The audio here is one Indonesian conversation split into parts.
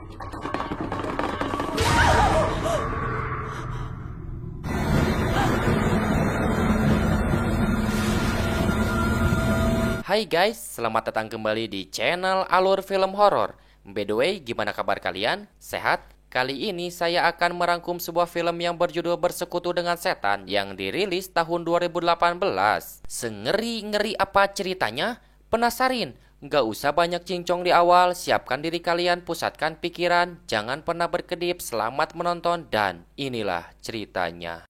Hai guys, selamat datang kembali di channel Alur Film Horor. By the way, gimana kabar kalian? Sehat? Kali ini saya akan merangkum sebuah film yang berjudul Bersekutu dengan Setan yang dirilis tahun 2018. Sengeri-ngeri apa ceritanya? Penasarin? Nggak usah banyak cincong di awal, siapkan diri kalian, pusatkan pikiran, jangan pernah berkedip, selamat menonton, dan inilah ceritanya.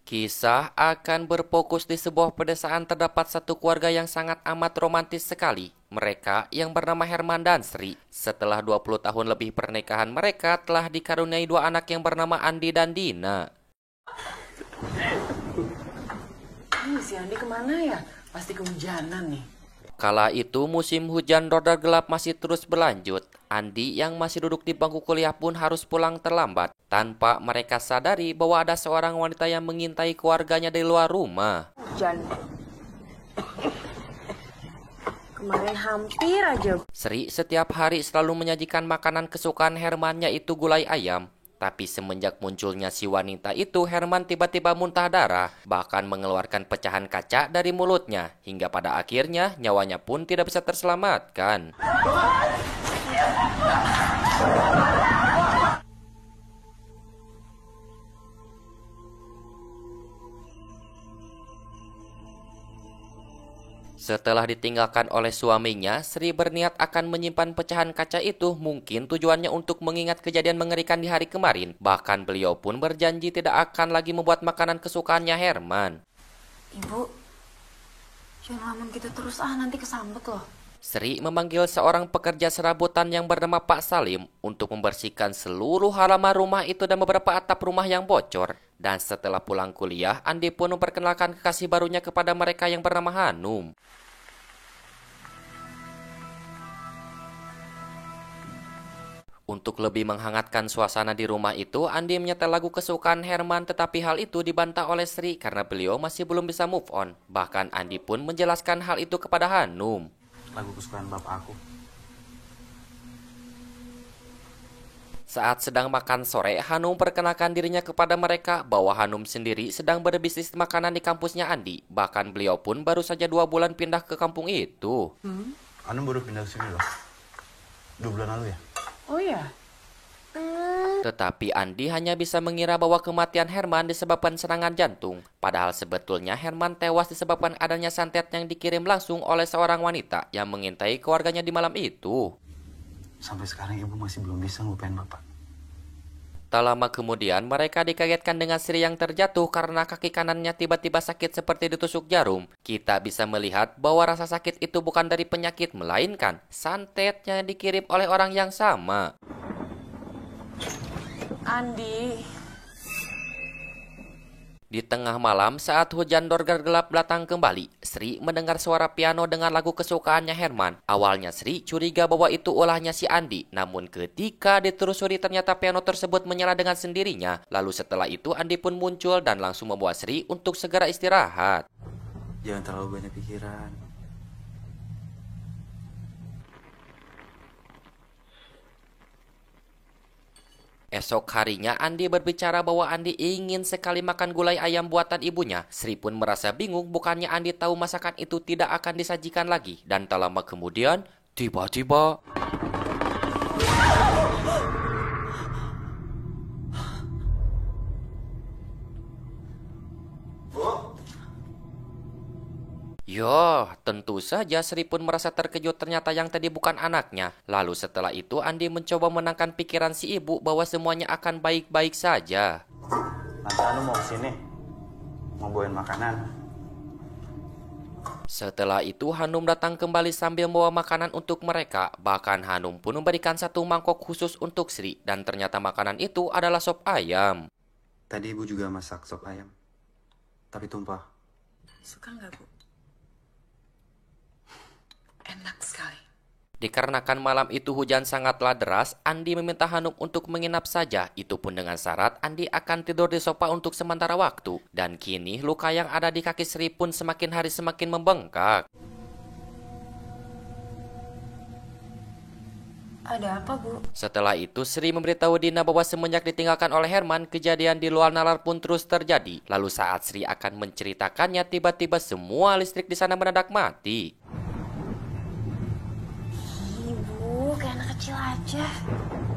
Kisah akan berfokus di sebuah pedesaan terdapat satu keluarga yang sangat amat romantis sekali. Mereka yang bernama Herman dan Sri. Setelah 20 tahun lebih pernikahan mereka telah dikaruniai dua anak yang bernama Andi dan Dina. Si Andi kemana ya? Pasti kehujanan nih. Kala itu musim hujan roda gelap masih terus berlanjut. Andi yang masih duduk di bangku kuliah pun harus pulang terlambat. Tanpa mereka sadari bahwa ada seorang wanita yang mengintai keluarganya di luar rumah. Hujan. Kemarin hampir aja. Sri setiap hari selalu menyajikan makanan kesukaan Herman, yaitu gulai ayam. Tapi semenjak munculnya si wanita itu, Herman tiba-tiba muntah darah, bahkan mengeluarkan pecahan kaca dari mulutnya, hingga pada akhirnya nyawanya pun tidak bisa terselamatkan. Setelah ditinggalkan oleh suaminya, Sri berniat akan menyimpan pecahan kaca itu, mungkin tujuannya untuk mengingat kejadian mengerikan di hari kemarin. Bahkan beliau pun berjanji tidak akan lagi membuat makanan kesukaannya Herman. Ibu, jangan lamun gitu terus nanti kesambet loh. Sri memanggil seorang pekerja serabutan yang bernama Pak Salim untuk membersihkan seluruh halaman rumah itu dan beberapa atap rumah yang bocor. Dan setelah pulang kuliah, Andi pun memperkenalkan kekasih barunya kepada mereka yang bernama Hanum. Untuk lebih menghangatkan suasana di rumah itu, Andi menyetel lagu kesukaan Herman, tetapi hal itu dibantah oleh Sri karena beliau masih belum bisa move on. Bahkan Andi pun menjelaskan hal itu kepada Hanum. Lagu kesukaan bapak aku. Saat sedang makan sore, Hanum perkenalkan dirinya kepada mereka bahwa Hanum sendiri sedang berbisnis makanan di kampusnya Andi. Bahkan beliau pun baru saja 2 bulan pindah ke kampung itu. Hanum baru pindah ke sini loh. 2 bulan lalu ya? Oh ya? Tetapi Andi hanya bisa mengira bahwa kematian Herman disebabkan serangan jantung. Padahal sebetulnya Herman tewas disebabkan adanya santet yang dikirim langsung oleh seorang wanita yang mengintai keluarganya di malam itu. Sampai sekarang ibu masih belum bisa ngelupain bapak. Tak lama kemudian mereka dikagetkan dengan Sri yang terjatuh karena kaki kanannya tiba-tiba sakit seperti ditusuk jarum. Kita bisa melihat bahwa rasa sakit itu bukan dari penyakit, melainkan santet yang dikirim oleh orang yang sama. Andi. Di tengah malam saat hujan dorgar gelap datang kembali, Sri mendengar suara piano dengan lagu kesukaannya Herman. Awalnya Sri curiga bahwa itu ulahnya si Andi, namun ketika ditelusuri ternyata piano tersebut menyala dengan sendirinya. Lalu setelah itu Andi pun muncul dan langsung membawa Sri untuk segera istirahat. Jangan terlalu banyak pikiran. Esok harinya Andi berbicara bahwa Andi ingin sekali makan gulai ayam buatan ibunya. Sri pun merasa bingung, bukannya Andi tahu masakan itu tidak akan disajikan lagi. Dan tak lama kemudian, tiba-tiba Yo, tentu saja Sri pun merasa terkejut, ternyata yang tadi bukan anaknya. Lalu setelah itu Andi mencoba menenangkan pikiran si ibu bahwa semuanya akan baik-baik saja. Tante Hanum mau kesini. Mau bawain makanan. Setelah itu Hanum datang kembali sambil membawa makanan untuk mereka. Bahkan Hanum pun memberikan satu mangkok khusus untuk Sri. Dan ternyata makanan itu adalah sop ayam. Tadi ibu juga masak sop ayam. Tapi tumpah. Suka nggak, Bu? Enak sekali. Dikarenakan malam itu hujan sangatlah deras, Andi meminta Hanum untuk menginap saja. Itu pun dengan syarat Andi akan tidur di sofa untuk sementara waktu. Dan kini luka yang ada di kaki Sri pun semakin hari semakin membengkak. Ada apa, Bu? Setelah itu, Sri memberitahu Dina bahwa semenjak ditinggalkan oleh Herman, kejadian di luar nalar pun terus terjadi. Lalu saat Sri akan menceritakannya, tiba-tiba semua listrik di sana mendadak mati. Ibu, kayak anak kecil aja.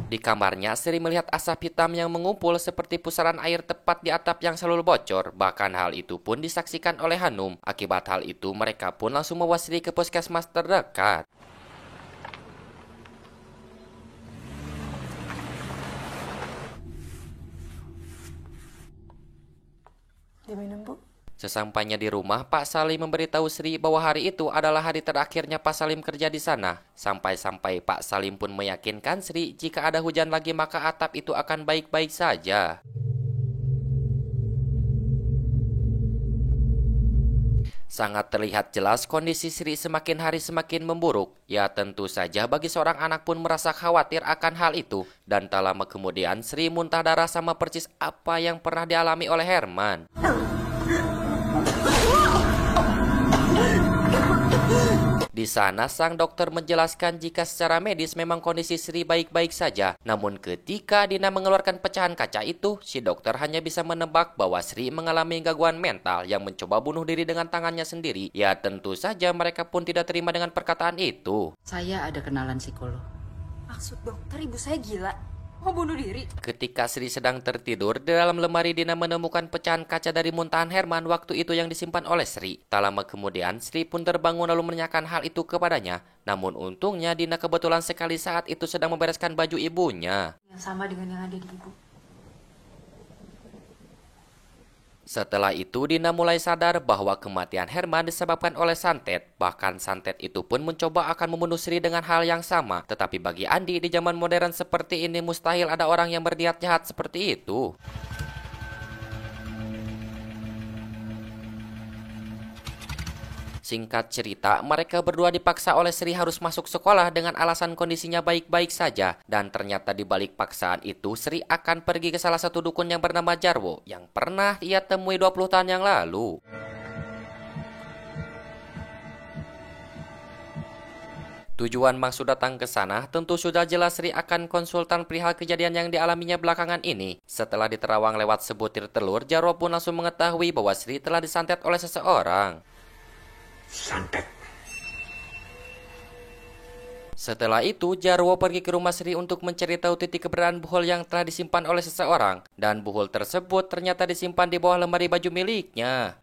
Di kamarnya, Sri melihat asap hitam yang mengumpul seperti pusaran air tepat di atap yang selalu bocor. Bahkan hal itu pun disaksikan oleh Hanum. Akibat hal itu, mereka pun langsung membawa Sri ke puskesmas terdekat. Diminum, Bu. Sesampainya di rumah, Pak Salim memberitahu Sri bahwa hari itu adalah hari terakhirnya Pak Salim kerja di sana. Sampai-sampai Pak Salim pun meyakinkan Sri jika ada hujan lagi maka atap itu akan baik-baik saja. Sangat terlihat jelas kondisi Sri semakin hari semakin memburuk. Ya tentu saja bagi seorang anak pun merasa khawatir akan hal itu. Dan tak lama kemudian Sri muntah darah sama persis apa yang pernah dialami oleh Herman. Di sana, sang dokter menjelaskan jika secara medis memang kondisi Sri baik-baik saja. Namun ketika Dina mengeluarkan pecahan kaca itu, si dokter hanya bisa menebak bahwa Sri mengalami gangguan mental yang mencoba bunuh diri dengan tangannya sendiri. Ya tentu saja mereka pun tidak terima dengan perkataan itu. Saya ada kenalan psikolog. Maksud dokter ibu saya gila. Mau bunuh diri? Ketika Sri sedang tertidur, di dalam lemari Dina menemukan pecahan kaca dari muntahan Herman waktu itu yang disimpan oleh Sri. Tak lama kemudian, Sri pun terbangun lalu menanyakan hal itu kepadanya. Namun untungnya Dina kebetulan sekali saat itu sedang membereskan baju ibunya. Yang sama dengan yang ada di ibu. Setelah itu, Dina mulai sadar bahwa kematian Herman disebabkan oleh santet. Bahkan santet itu pun mencoba akan membunuh Sri dengan hal yang sama. Tetapi bagi Andi, di zaman modern seperti ini mustahil ada orang yang berniat jahat seperti itu. Singkat cerita, mereka berdua dipaksa oleh Sri harus masuk sekolah dengan alasan kondisinya baik-baik saja. Dan ternyata di balik paksaan itu, Sri akan pergi ke salah satu dukun yang bernama Jarwo, yang pernah ia temui 20 tahun yang lalu. Tujuan maksud datang ke sana tentu sudah jelas Sri akan konsultan perihal kejadian yang dialaminya belakangan ini. Setelah diterawang lewat sebutir telur, Jarwo pun langsung mengetahui bahwa Sri telah disantet oleh seseorang. Santet. Setelah itu, Jarwo pergi ke rumah Sri untuk mencari tahu titik keberadaan buhol yang telah disimpan oleh seseorang. Dan buhol tersebut ternyata disimpan di bawah lemari baju miliknya.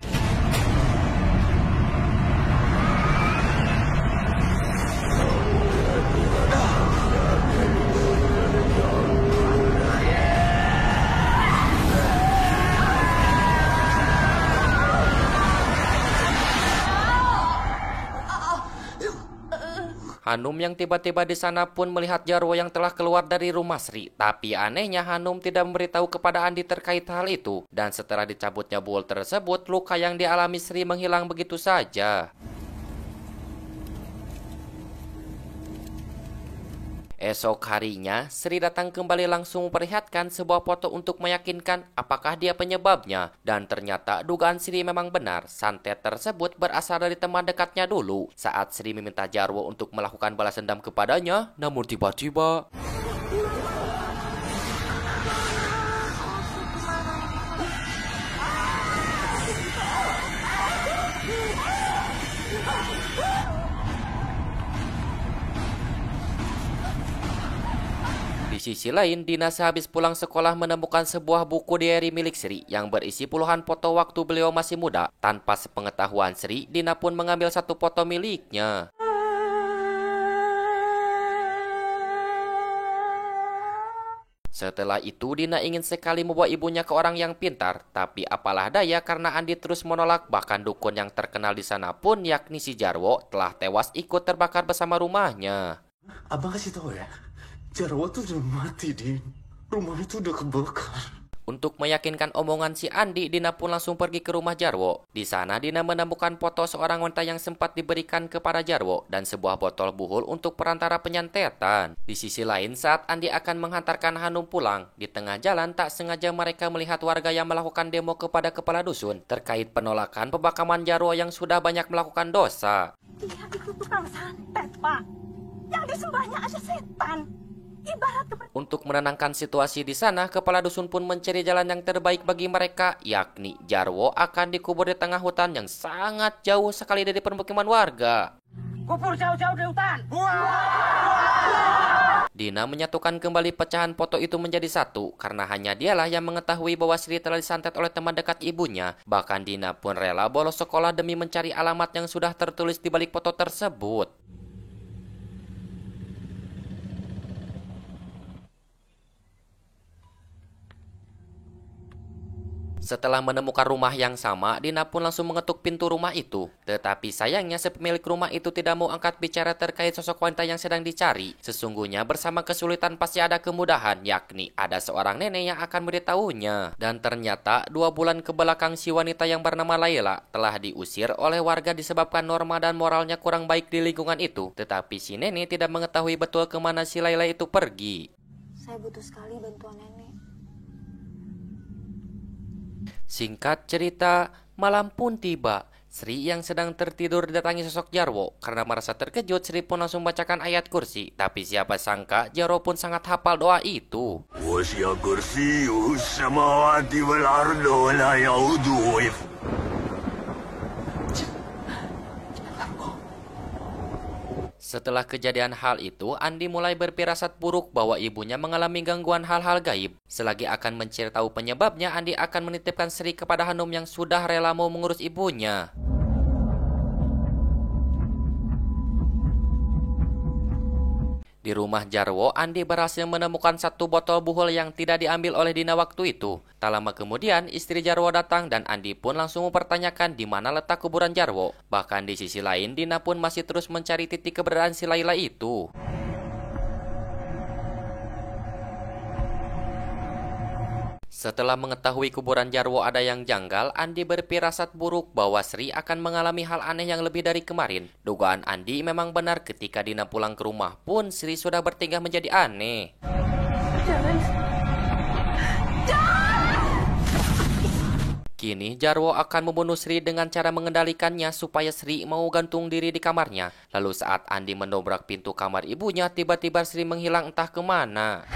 Hanum yang tiba-tiba di sana pun melihat Jarwo yang telah keluar dari rumah Sri. Tapi anehnya Hanum tidak memberitahu kepada Andi terkait hal itu. Dan setelah dicabutnya buhol tersebut, luka yang dialami Sri menghilang begitu saja. Esok harinya, Sri datang kembali langsung memperlihatkan sebuah foto untuk meyakinkan apakah dia penyebabnya. Dan ternyata dugaan Sri memang benar, santet tersebut berasal dari teman dekatnya dulu. Saat Sri meminta Jarwo untuk melakukan balas dendam kepadanya, namun tiba-tiba... Di sisi lain, Dina sehabis pulang sekolah menemukan sebuah buku diary milik Sri yang berisi puluhan foto waktu beliau masih muda. Tanpa sepengetahuan Sri, Dina pun mengambil satu foto miliknya. Setelah itu, Dina ingin sekali membawa ibunya ke orang yang pintar. Tapi apalah daya karena Andi terus menolak. Bahkan dukun yang terkenal di sana pun, yakni si Jarwo, telah tewas ikut terbakar bersama rumahnya. Abang kasih tahu ya, Jarwo tuh udah mati, Din. Rumah itu udah kebakar. Untuk meyakinkan omongan si Andi, Dina pun langsung pergi ke rumah Jarwo. Di sana, Dina menemukan foto seorang wanita yang sempat diberikan kepada Jarwo dan sebuah botol buhul untuk perantara penyantetan. Di sisi lain, saat Andi akan menghantarkan Hanum pulang, di tengah jalan tak sengaja mereka melihat warga yang melakukan demo kepada kepala dusun terkait penolakan pembakaman Jarwo yang sudah banyak melakukan dosa. Dia itu tukang santet, Pak. yang disembahnya ada setan. Ibarat Untuk menenangkan situasi di sana, kepala dusun pun mencari jalan yang terbaik bagi mereka, yakni Jarwo akan dikubur di tengah hutan yang sangat jauh sekali dari permukiman warga. kubur jauh-jauh dari hutan. Dina menyatukan kembali pecahan foto itu menjadi satu, karena hanya dialah yang mengetahui bahwa Sri telah disantet oleh teman dekat ibunya. Bahkan Dina pun rela bolos sekolah demi mencari alamat yang sudah tertulis di balik foto tersebut. Setelah menemukan rumah yang sama, Dina pun langsung mengetuk pintu rumah itu. Tetapi sayangnya si pemilik rumah itu tidak mau angkat bicara terkait sosok wanita yang sedang dicari. Sesungguhnya bersama kesulitan pasti ada kemudahan, yakni ada seorang nenek yang akan memberitahunya. Dan ternyata 2 bulan kebelakang si wanita yang bernama Laila telah diusir oleh warga disebabkan norma dan moralnya kurang baik di lingkungan itu. Tetapi si nenek tidak mengetahui betul kemana si Laila itu pergi. Saya butuh sekali bantuan nenek. Singkat cerita, malam pun tiba. Sri yang sedang tertidur didatangi sosok Jarwo. Karena merasa terkejut, Sri pun langsung bacakan ayat kursi. Tapi siapa sangka, Jarwo pun sangat hafal doa itu. وسع كرسيه السماوات والأرض ولا يؤوده. Setelah kejadian hal itu, Andi mulai berfirasat buruk bahwa ibunya mengalami gangguan hal-hal gaib. Selagi akan mencari tahu penyebabnya, Andi akan menitipkan Sri kepada Hanum yang sudah rela mau mengurus ibunya. Di rumah Jarwo, Andi berhasil menemukan 1 botol buhul yang tidak diambil oleh Dina waktu itu. Tak lama kemudian, istri Jarwo datang dan Andi pun langsung mempertanyakan di mana letak kuburan Jarwo. Bahkan di sisi lain, Dina pun masih terus mencari titik keberadaan si Laila itu. Setelah mengetahui kuburan Jarwo ada yang janggal, Andi berfirasat buruk bahwa Sri akan mengalami hal aneh yang lebih dari kemarin. Dugaan Andi memang benar, ketika Dina pulang ke rumah pun Sri sudah bertingkah menjadi aneh. Kini Jarwo akan membunuh Sri dengan cara mengendalikannya supaya Sri mau gantung diri di kamarnya. Lalu saat Andi mendobrak pintu kamar ibunya, tiba-tiba Sri menghilang entah kemana.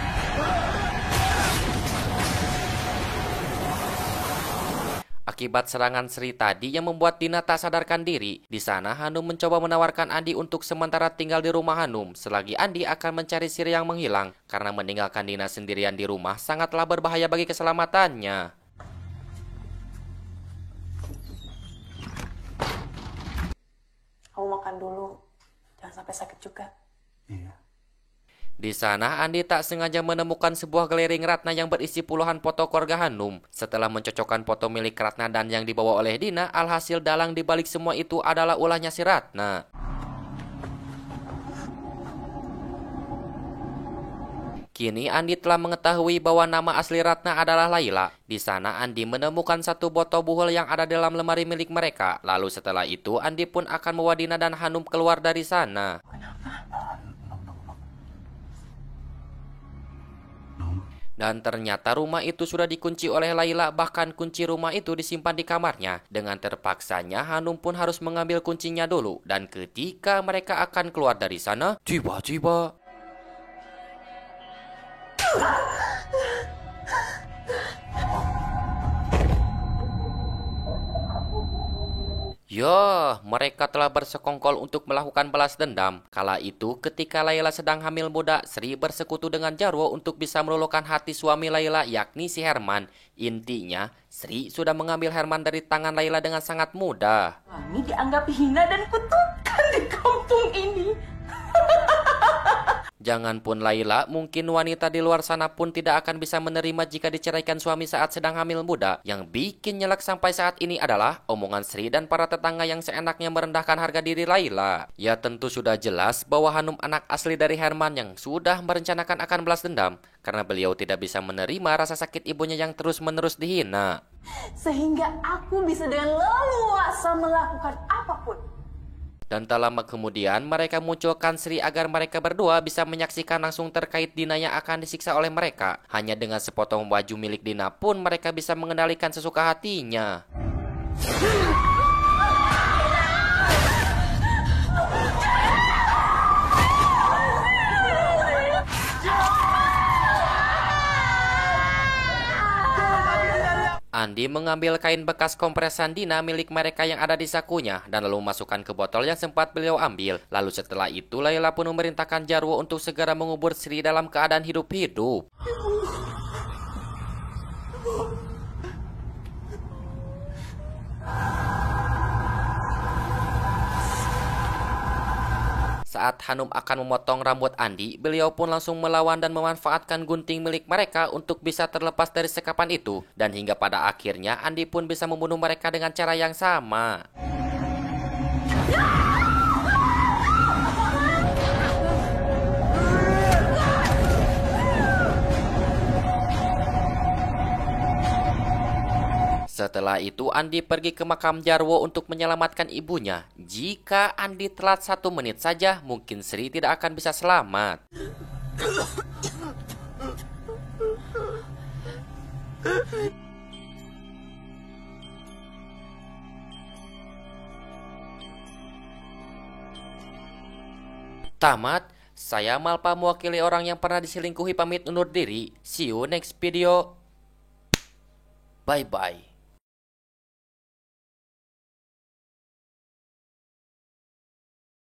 Akibat serangan Sri tadi yang membuat Dina tak sadarkan diri. Di sana Hanum mencoba menawarkan Andi untuk sementara tinggal di rumah Hanum selagi Andi akan mencari Sri yang menghilang. Karena meninggalkan Dina sendirian di rumah sangatlah berbahaya bagi keselamatannya. Kamu makan dulu. Jangan sampai sakit juga. Iya. Di sana Andi tak sengaja menemukan sebuah galeri Ratna yang berisi puluhan foto keluarga Hanum. Setelah mencocokkan foto milik Ratna dan yang dibawa oleh Dina, alhasil dalang dibalik semua itu adalah ulahnya si Ratna. Kini Andi telah mengetahui bahwa nama asli Ratna adalah Laila. Di sana Andi menemukan 1 botol buhul yang ada dalam lemari milik mereka. Lalu setelah itu Andi pun akan membawa Dina dan Hanum keluar dari sana. Dan ternyata rumah itu sudah dikunci oleh Laila, bahkan kunci rumah itu disimpan di kamarnya. Dengan terpaksanya Hanum pun harus mengambil kuncinya dulu. Dan ketika mereka akan keluar dari sana, tiba-tiba ya, mereka telah bersekongkol untuk melakukan balas dendam. Kala itu, ketika Laila sedang hamil muda, Sri bersekutu dengan Jarwo untuk bisa meluluhkan hati suami Laila, yakni si Herman. Intinya, Sri sudah mengambil Herman dari tangan Laila dengan sangat mudah. Kami dianggap hina dan kutukan di kampung ini. Jangan pun Laila, mungkin wanita di luar sana pun tidak akan bisa menerima jika diceraikan suami saat sedang hamil muda. Yang bikin nyelak sampai saat ini adalah omongan Sri dan para tetangga yang seenaknya merendahkan harga diri Laila. Ya tentu sudah jelas bahwa Hanum anak asli dari Herman yang sudah merencanakan akan balas dendam. Karena beliau tidak bisa menerima rasa sakit ibunya yang terus-menerus dihina. Sehingga aku bisa dengan leluasa melakukan apapun. Dan tak lama kemudian mereka munculkan Sri agar mereka berdua bisa menyaksikan langsung terkait Dina yang akan disiksa oleh mereka. Hanya dengan sepotong baju milik Dina pun mereka bisa mengendalikan sesuka hatinya. Andi mengambil kain bekas kompresan Dina milik mereka yang ada di sakunya dan lalu memasukkan ke botol yang sempat beliau ambil. Lalu setelah itu Layla pun memerintahkan Jarwo untuk segera mengubur Sri dalam keadaan hidup-hidup. Saat Hanum akan memotong rambut Andi, beliau pun langsung melawan dan memanfaatkan gunting milik mereka untuk bisa terlepas dari sekapan itu. Dan hingga pada akhirnya Andi pun bisa membunuh mereka dengan cara yang sama. Setelah itu Andi pergi ke makam Jarwo untuk menyelamatkan ibunya. Jika Andi telat 1 menit saja, mungkin Sri tidak akan bisa selamat. Tamat. Saya Malpa mewakili orang yang pernah diselingkuhi pamit undur diri. See you next video. Bye-bye.